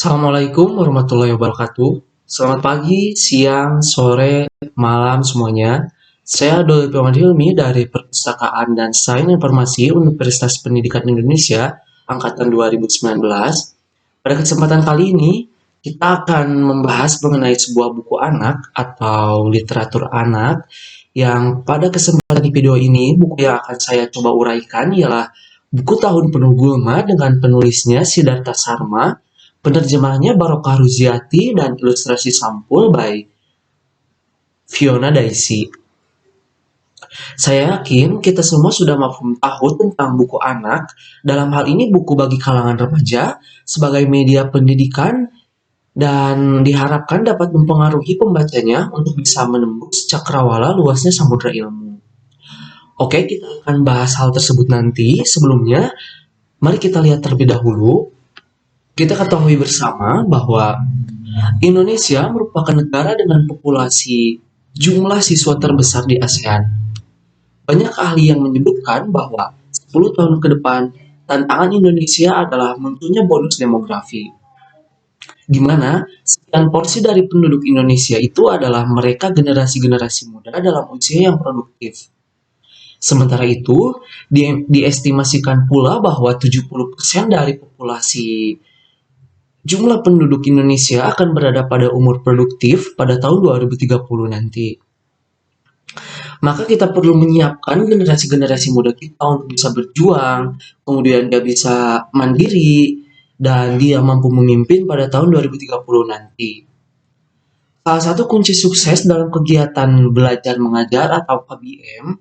Assalamualaikum warahmatullahi wabarakatuh. Selamat pagi, siang, sore, malam semuanya. Saya Doli Firman Hilmi dari Perpustakaan dan Sains Informasi Universitas Pendidikan Indonesia Angkatan 2019. Pada kesempatan kali ini, kita akan membahas mengenai sebuah buku anak atau literatur anak yang pada kesempatan di video ini, buku yang akan saya coba uraikan ialah buku Tahun Penuh Gulma dengan penulisnya Siddhartha Sarma, penerjemahnya Barokah Ruziati, dan ilustrasi sampul by Fiona Daisy. Saya yakin kita semua sudah mafhum tahu tentang buku anak, dalam hal ini buku bagi kalangan remaja, sebagai media pendidikan dan diharapkan dapat mempengaruhi pembacanya untuk bisa menembus cakrawala luasnya samudra ilmu. Oke, kita akan bahas hal tersebut nanti. Sebelumnya, mari kita lihat terlebih dahulu. Kita ketahui bersama bahwa Indonesia merupakan negara dengan populasi jumlah siswa terbesar di ASEAN. Banyak ahli yang menyebutkan bahwa 10 tahun ke depan, tantangan Indonesia adalah munculnya bonus demografi, di mana sekian porsi dari penduduk Indonesia itu adalah mereka generasi-generasi muda dalam usia yang produktif. Sementara itu, diestimasikan pula bahwa 70% dari populasi jumlah penduduk Indonesia akan berada pada umur produktif pada tahun 2030 nanti. Maka kita perlu menyiapkan generasi-generasi muda kita untuk bisa berjuang, kemudian dia bisa mandiri, dan dia mampu memimpin pada tahun 2030 nanti. Salah satu kunci sukses dalam kegiatan belajar mengajar atau KBM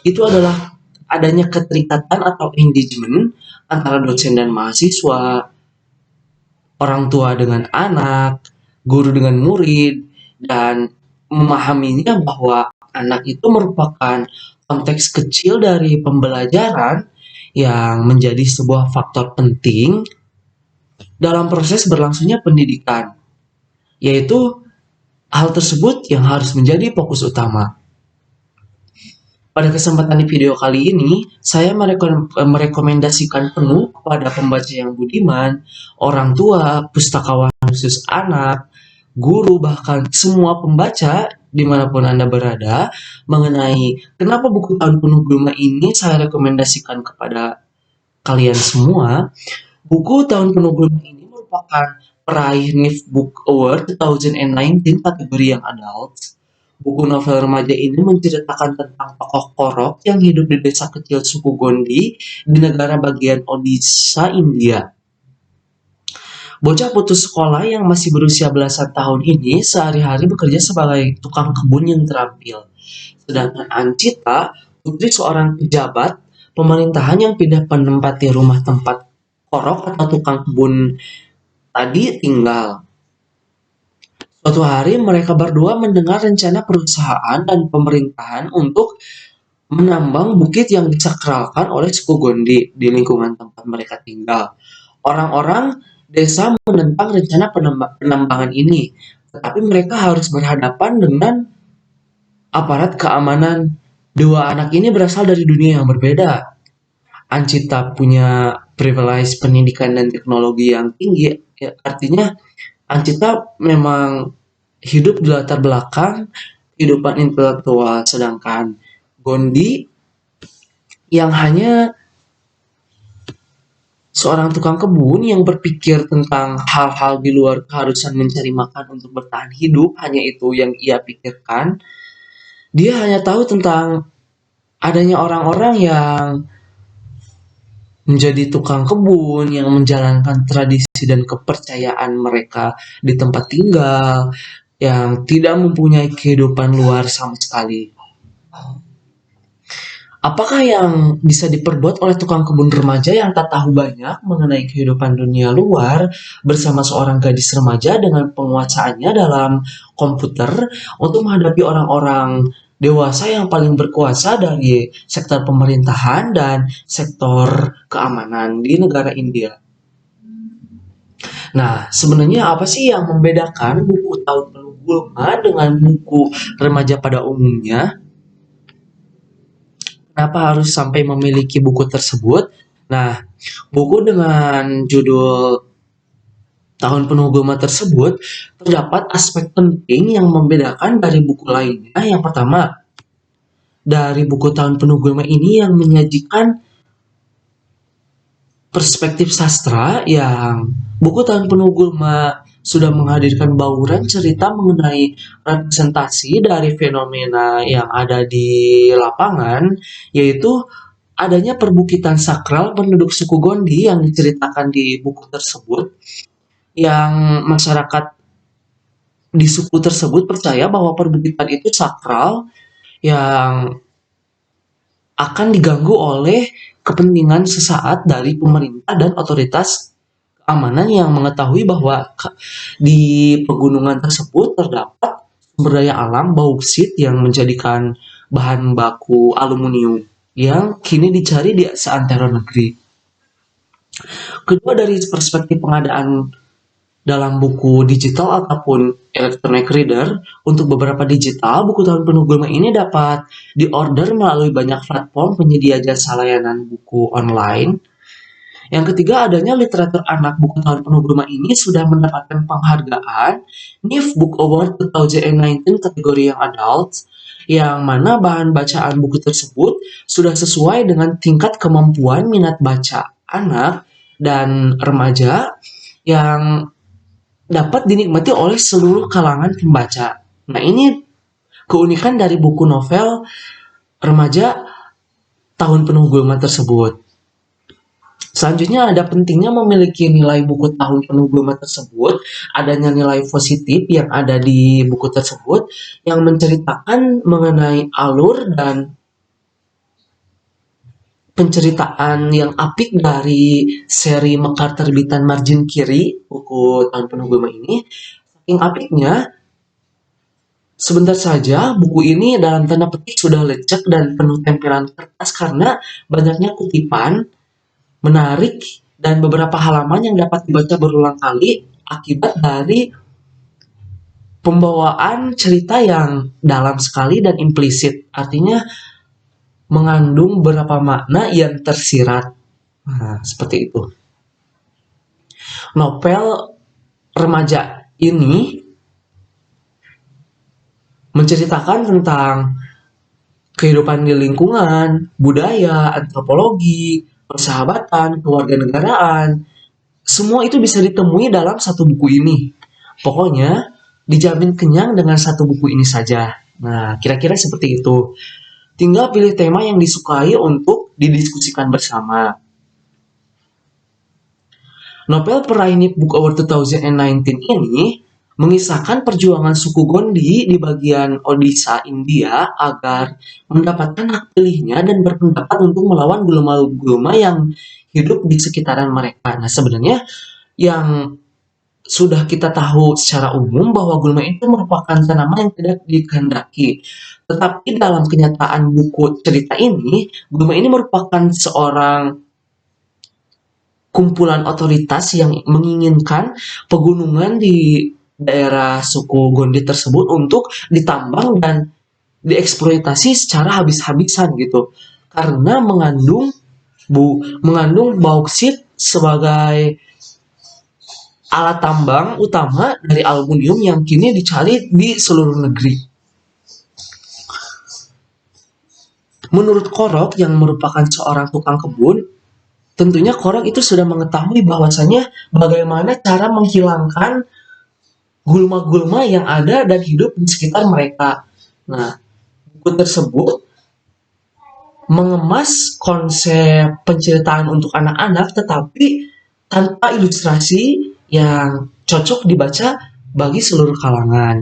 itu adalah adanya keterikatan atau engagement antara dosen dan mahasiswa, orang tua dengan anak, guru dengan murid, dan memahaminya bahwa anak itu merupakan konteks kecil dari pembelajaran yang menjadi sebuah faktor penting dalam proses berlangsungnya pendidikan, yaitu hal tersebut yang harus menjadi fokus utama. Pada kesempatan di video kali ini, saya merekomendasikan penuh kepada pembaca yang budiman, orang tua, pustakawan khusus anak, guru, bahkan semua pembaca dimanapun Anda berada, mengenai kenapa buku Tahun Penuh Gulma ini saya rekomendasikan kepada kalian semua. Buku Tahun Penuh Gulma ini merupakan peraih NIF Book Award 2019 kategori yang adult. Buku novel remaja ini menceritakan tentang tokoh Korok yang hidup di desa kecil suku Gondi di negara bagian Odisha, India. Bocah putus sekolah yang masih berusia belasan tahun ini sehari-hari bekerja sebagai tukang kebun yang terampil. Sedangkan Ancita, putri seorang pejabat pemerintahan yang pindah menempati rumah tempat Korok atau tukang kebun tadi tinggal. Suatu hari mereka berdua mendengar rencana perusahaan dan pemerintahan untuk menambang bukit yang disakralkan oleh suku Gondi di lingkungan tempat mereka tinggal. Orang-orang desa menentang rencana penambangan ini, tetapi mereka harus berhadapan dengan aparat keamanan. Dua anak ini berasal dari dunia yang berbeda. Ancita punya privilege pendidikan dan teknologi yang tinggi, ya, artinya Ancita memang hidup di latar belakang kehidupan intelektual, sedangkan Gondi yang hanya seorang tukang kebun yang berpikir tentang hal-hal di luar keharusan mencari makan untuk bertahan hidup, hanya itu yang ia pikirkan. Dia hanya tahu tentang adanya orang-orang yang menjadi tukang kebun, yang menjalankan tradisi dan kepercayaan mereka di tempat tinggal, yang tidak mempunyai kehidupan luar sama sekali. Apakah yang bisa diperbuat oleh tukang kebun remaja yang tak tahu banyak mengenai kehidupan dunia luar bersama seorang gadis remaja dengan penguasaannya dalam komputer untuk menghadapi orang-orang dewasa yang paling berkuasa dari sektor pemerintahan dan sektor keamanan di negara India? Nah, sebenarnya apa sih yang membedakan buku Tahun Penuh Gulma dengan buku remaja pada umumnya? Kenapa harus sampai memiliki buku tersebut? Nah, buku dengan judul Tahun Penuh Gulma tersebut, terdapat aspek penting yang membedakan dari buku lainnya. Yang pertama, dari buku Tahun Penuh Gulma ini yang menyajikan perspektif sastra, yang buku Tahun Penuh Gulma sudah menghadirkan bauran cerita mengenai representasi dari fenomena yang ada di lapangan, yaitu adanya perbukitan sakral penduduk suku Gondi yang diceritakan di buku tersebut, yang masyarakat di suku tersebut percaya bahwa perbukitan itu sakral yang akan diganggu oleh kepentingan sesaat dari pemerintah dan otoritas keamanan yang mengetahui bahwa di pegunungan tersebut terdapat sumber daya alam bauksit yang menjadikan bahan baku aluminium yang kini dicari di seantero negeri. Kedua, dari perspektif pengadaan dalam buku digital ataupun electronic reader, untuk beberapa digital, buku Tahun Penuh Gulma ini dapat diorder melalui banyak platform penyedia jasa layanan buku online. Yang ketiga, adanya literatur anak. Buku Tahun Penuh Gulma ini sudah mendapatkan penghargaan NIF Book Award 2019 kategori yang adult, yang mana bahan bacaan buku tersebut sudah sesuai dengan tingkat kemampuan minat baca anak dan remaja yang dapat dinikmati oleh seluruh kalangan pembaca. Nah, ini keunikan dari buku novel remaja Tahun Penuh Gulma tersebut. Selanjutnya, ada pentingnya memiliki nilai buku Tahun Penuh Gulma tersebut. Adanya nilai positif yang ada di buku tersebut yang menceritakan mengenai alur dan penceritaan yang apik dari seri Mekar terbitan margin kiri, buku Tahun Penuh Gulma ini. Saking apiknya, sebentar saja buku ini dalam tanda petik sudah lecek dan penuh tempelan kertas karena banyaknya kutipan menarik dan beberapa halaman yang dapat dibaca berulang kali akibat dari pembawaan cerita yang dalam sekali dan implisit. Artinya mengandung beberapa makna yang tersirat. Nah, seperti itu. Novel remaja ini menceritakan tentang kehidupan di lingkungan, budaya, antropologi, persahabatan, kewarganegaraan. Semua itu bisa ditemui dalam satu buku ini. Pokoknya dijamin kenyang dengan satu buku ini saja. Nah, kira-kira seperti itu. Tinggal pilih tema yang disukai untuk didiskusikan bersama. Novel peraih NIF Book Award 2019 ini mengisahkan perjuangan suku Gondi di bagian Odisha, India agar mendapatkan hak pilihnya dan berpendapat untuk melawan gulma-gulma yang hidup di sekitaran mereka. Nah, sebenarnya yang sudah kita tahu secara umum bahwa gulma itu merupakan tanaman yang tidak dikehendaki. Tetapi dalam kenyataan buku cerita ini, gulma ini merupakan seorang kumpulan otoritas yang menginginkan pegunungan di daerah suku Gondi tersebut untuk ditambang dan dieksploitasi secara habis-habisan gitu. Karena mengandung bauksit sebagai alat tambang utama dari aluminium yang kini dicari di seluruh negeri. Menurut Korok yang merupakan seorang tukang kebun, tentunya Korok itu sudah mengetahui bahwasanya bagaimana cara menghilangkan gulma-gulma yang ada dan hidup di sekitar mereka. Nah, buku tersebut mengemas konsep penceritaan untuk anak-anak tetapi tanpa ilustrasi yang cocok dibaca bagi seluruh kalangan.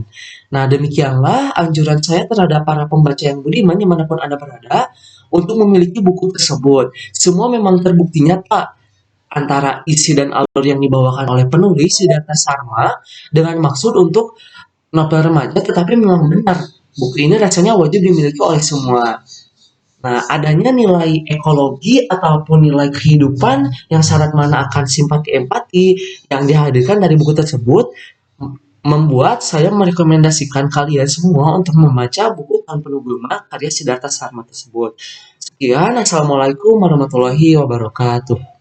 Nah, demikianlah anjuran saya terhadap para pembaca yang budiman dimanapun Anda berada untuk memiliki buku tersebut. Semua memang terbukti nyata antara isi dan alur yang dibawakan oleh penulis Siddhartha Sarma dengan maksud untuk novel remaja, tetapi memang benar buku ini rasanya wajib dimiliki oleh semua. Nah, adanya nilai ekologi ataupun nilai kehidupan yang syarat mana akan simpati empati yang dihadirkan dari buku tersebut membuat saya merekomendasikan kalian semua untuk membaca buku Tahun Penuh Gulma karya Siddhartha Sarma tersebut. Sekian, Assalamualaikum warahmatullahi wabarakatuh.